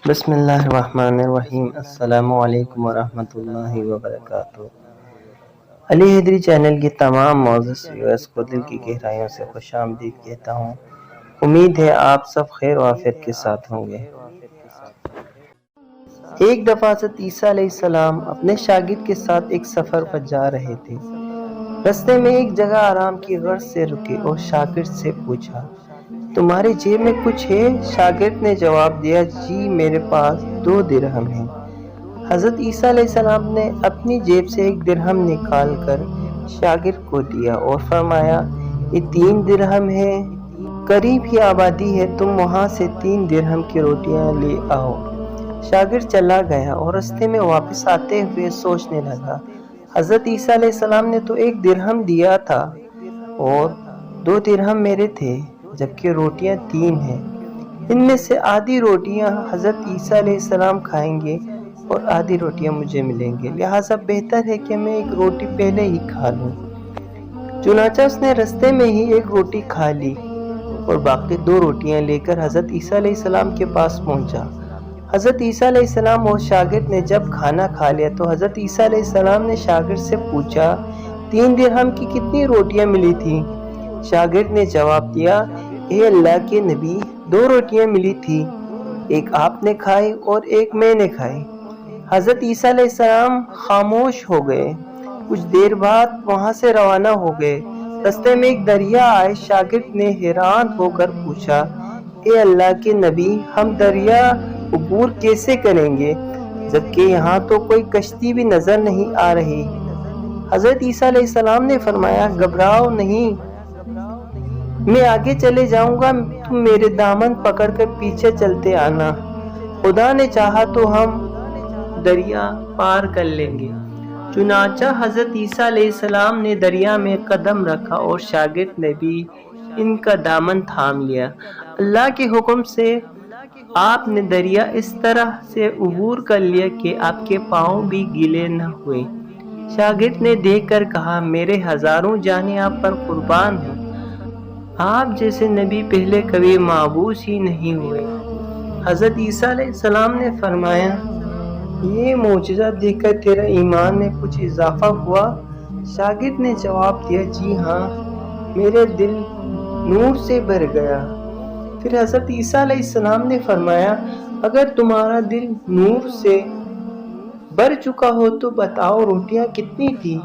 بسم اللہ الرحمن الرحیم۔ السلام علیکم ورحمۃ اللہ وبرکاتہ۔ علی حیدری چینل کی تمام معزز ویورز کو دل کی گہرائیوں سے خوش آمدید کہتا ہوں۔ امید ہے آپ سب خیر و عافیت کے ساتھ ہوں گے۔ ایک دفعہ حضرت عیسیٰ علیہ السلام اپنے شاگرد کے ساتھ ایک سفر پر جا رہے تھے۔ رستے میں ایک جگہ آرام کی غرض سے رکے اور شاگرد سے پوچھا، تمہاری جیب میں کچھ ہے؟ شاگرد نے جواب دیا، جی میرے پاس 2 درہم ہیں۔ حضرت عیسیٰ علیہ السلام نے اپنی جیب سے 1 درہم نکال کر شاگرد کو دیا اور فرمایا، یہ 3 درہم ہے، قریب ہی آبادی ہے، تم وہاں سے 3 درہم کی روٹیاں لے آؤ۔ شاگرد چلا گیا اور رستے میں واپس آتے ہوئے سوچنے لگا، حضرت عیسیٰ علیہ السلام نے تو 1 درہم دیا تھا اور 2 درہم میرے تھے، جبکہ روٹیاں 3 ہیں۔ ان میں سے آدھی روٹیاں حضرت عیسیٰ علیہ السلام کھائیں گے اور آدھی روٹیاں مجھے ملیں گے، لہٰذا بہتر ہے کہ میں 1 روٹی پہلے ہی کھا لوں۔ چنانچہ اس نے رستے میں ہی 1 روٹی کھا لی اور باقی 2 روٹیاں لے کر حضرت عیسیٰ علیہ السلام کے پاس پہنچا۔ حضرت عیسیٰ علیہ السلام اور شاگرد نے جب کھانا کھا لیا تو حضرت عیسیٰ علیہ السلام نے شاگرد سے پوچھا، 3 درہم کی کتنی روٹیاں ملی تھیں؟ شاگرد نے جواب دیا، اے اللہ کے نبی، 2 روٹیاں ملی تھی، ایک آپ نے کھائی اور ایک میں نے کھائی۔ حضرت عیسیٰ علیہ السلام خاموش ہو گئے، کچھ دیر بعد وہاں سے روانہ ہو گئے۔ رستے میں ایک دریا آئے، شاگرد نے حیران ہو کر پوچھا، اے اللہ کے نبی، ہم دریا عبور کیسے کریں گے، جبکہ یہاں تو کوئی کشتی بھی نظر نہیں آ رہی؟ حضرت عیسیٰ علیہ السلام نے فرمایا، گھبراؤ نہیں، میں آگے چلے جاؤں گا، تم میرے دامن پکڑ کر پیچھے چلتے آنا، خدا نے چاہا تو ہم دریا پار کر لیں گے۔ چنانچہ حضرت عیسیٰ علیہ السلام نے دریا میں قدم رکھا اور شاگرد نے بھی ان کا دامن تھام لیا۔ اللہ کے حکم سے آپ نے دریا اس طرح سے عبور کر لیا کہ آپ کے پاؤں بھی گیلے نہ ہوئے۔ شاگرد نے دیکھ کر کہا، میرے ہزاروں جانیں آپ پر قربان ہوں، آپ جیسے نبی پہلے کبھی مابعوث ہی نہیں ہوئے۔ حضرت عیسیٰ علیہ السلام نے فرمایا، یہ معجزہ دیکھ کر تیرا ایمان میں کچھ اضافہ ہوا؟ شاگرد نے جواب دیا، جی ہاں، میرے دل نور سے بھر گیا۔ پھر حضرت عیسیٰ علیہ السلام نے فرمایا، اگر تمہارا دل نور سے بھر چکا ہو تو بتاؤ روٹیاں کتنی تھیں؟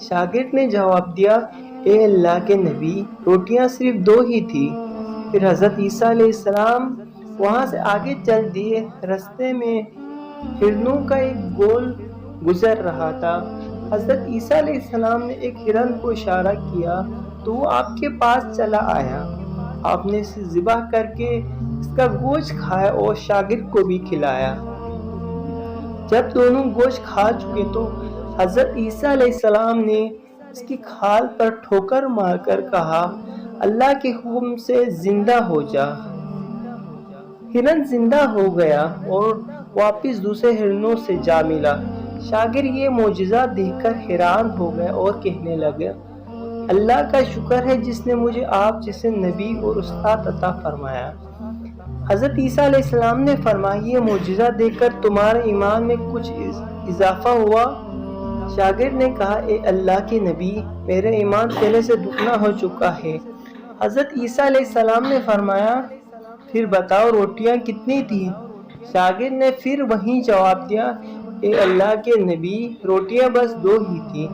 شاگرد نے جواب دیا، اے اللہ کے نبی، روٹیاں صرف 2 ہی تھیں۔ پھر حضرت عیسیٰ علیہ السلام وہاں سے آگے چل دیے۔ رستے میں ہرنوں کا ایک گول گزر رہا تھا۔ حضرت عیسیٰ علیہ السلام نے ایک ہرن کو اشارہ کیا تو وہ آپ کے پاس چلا آیا۔ آپ نے اسے ذبح کر کے اس کا گوشت کھایا اور شاگرد کو بھی کھلایا۔ جب دونوں گوشت کھا چکے تو حضرت عیسیٰ علیہ السلام نے اس کی کھال پر ٹھوکر مار کر کہا، اللہ کے حکم سے زندہ ہو جا۔ ہرن زندہ ہو گیا اور واپس دوسرے ہرنوں سے جا ملا۔ شاگرد یہ معجزہ دیکھ کر حیران ہو گیا اور کہنے لگا، اللہ کا شکر ہے جس نے مجھے آپ جیسے نبی اور استاد عطا فرمایا۔ حضرت عیسیٰ علیہ السلام نے فرمایا، یہ معجزہ دیکھ کر تمہارے ایمان میں کچھ اضافہ ہوا؟ شاگرد نے کہا، اے اللہ کے نبی، میرا ایمان پہلے سے دگنا ہو چکا ہے۔ حضرت عیسیٰ علیہ السلام نے فرمایا، پھر بتاؤ روٹیاں کتنی تھیں؟ شاگرد نے پھر وہیں جواب دیا، اے اللہ کے نبی، روٹیاں بس 2 ہی تھیں۔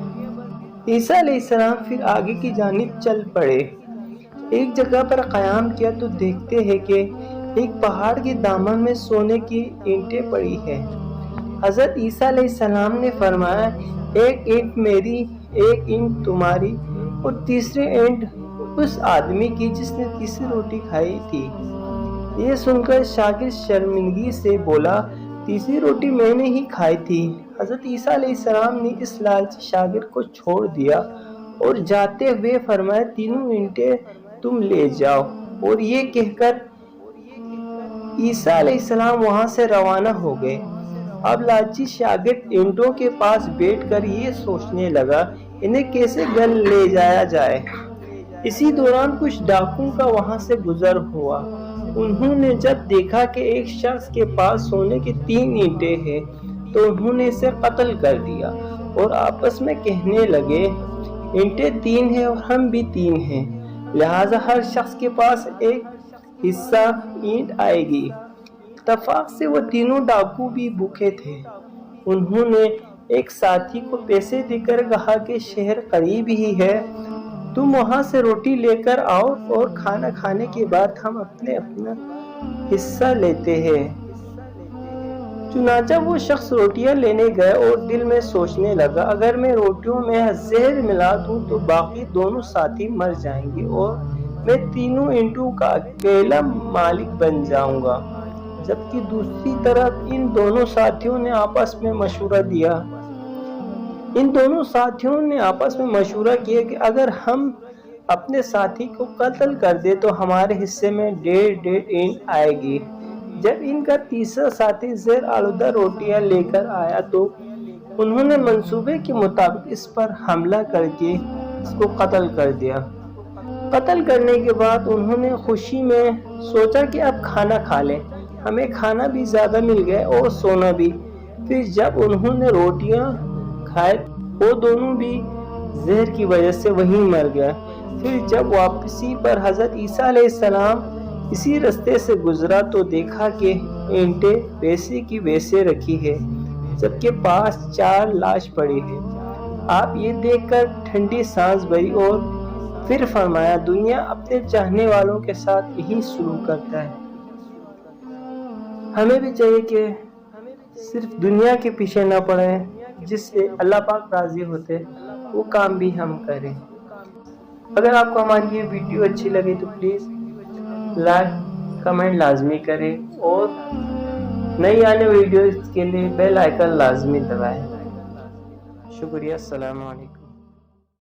عیسیٰ علیہ السلام پھر آگے کی جانب چل پڑے۔ ایک جگہ پر قیام کیا تو دیکھتے ہیں کہ ایک پہاڑ کے دامن میں سونے کی اینٹیں پڑی ہیں۔ حضرت عیسیٰ علیہ السلام نے فرمایا، ایک اینٹ میری، ایک اینٹ تمہاری اور تیسری اینٹ اس آدمی کی جس نے تیسری روٹی کھائی تھی۔ یہ سن کر شاگرد شرمندگی سے بولا، تیسری روٹی میں نے ہی کھائی تھی۔ حضرت عیسیٰ علیہ السلام نے اس لالچی شاگرد کو چھوڑ دیا اور جاتے ہوئے فرمایا، 3 اینٹیں تم لے جاؤ، اور یہ کہہ کر عیسیٰ علیہ السلام وہاں سے روانہ ہو گئے۔ اب لالچی شاگرد اینٹوں کے پاس بیٹھ کر یہ سوچنے لگا، انہیں کیسے گھر لے جایا جائے۔ اسی دوران کچھ ڈاکوؤں کا وہاں سے گزر ہوا انہوں نے جب دیکھا کہ ایک شخص کے پاس سونے کی 3 اینٹیں ہیں تو انہوں نے اسے قتل کر دیا اور آپس میں کہنے لگے اینٹیں 3 ہیں اور ہم بھی 3 ہیں، لہٰذا ہر شخص کے پاس ایک حصہ اینٹ آئے گی۔ اتفاق سے وہ تینوں ڈاکو بھی بھوکے تھے۔ انہوں نے ایک ساتھی کو پیسے دے کر کہا کہ شہر قریب ہی ہے، تم وہاں سے روٹی لے کر آؤ اور کھانا کھانے کے بعد ہم اپنا حصہ لیتے ہیں۔ چنانچہ وہ شخص روٹیاں لینے گئے اور دل میں سوچنے لگا اگر میں روٹیوں میں زہر ملا دوں تو باقی دونوں ساتھی مر جائیں گے اور میں تینوں اینٹوں کا اکیلا مالک بن جاؤں گا۔ جبکہ دوسری طرف ان دونوں ساتھیوں نے آپس میں مشورہ کیا کہ اگر ہم اپنے ساتھی کو قتل کر دے تو ہمارے حصے میں 1.5 اینٹ آئے گی۔ جب ان کا تیسرا ساتھی زہر آلودہ روٹیاں لے کر آیا تو انہوں نے منصوبے کے مطابق اس پر حملہ کر کے اس کو قتل کر دیا۔ قتل کرنے کے بعد انہوں نے خوشی میں سوچا کہ اب کھانا کھا لیں، ہمیں کھانا بھی زیادہ مل گیا اور سونا بھی۔ پھر جب انہوں نے روٹیاں کھائے وہ دونوں بھی زہر کی وجہ سے وہیں مر گئے۔ پھر جب واپسی پر حضرت عیسیٰ علیہ السلام اسی رستے سے گزرا تو دیکھا کہ اینٹیں ویسے کی ویسے رکھی ہے جبکہ پاس 4 لاش پڑی ہے۔ آپ یہ دیکھ کر ٹھنڈی سانس بھری اور پھر فرمایا دنیا اپنے چاہنے والوں کے ساتھ یہی سلوک کرتا ہے۔ ہمیں بھی چاہیے کہ صرف دنیا کے پیچھے نہ پڑیں، جس سے اللہ پاک راضی ہوتے وہ کام بھی ہم کریں۔ اگر آپ کو ہماری یہ ویڈیو اچھی لگے تو پلیز لائک کمنٹ لازمی کریں اور نئی آنے ویڈیوز کے لیے بیل آئیکن لازمی دبائیں۔ شکریہ، السلام علیکم۔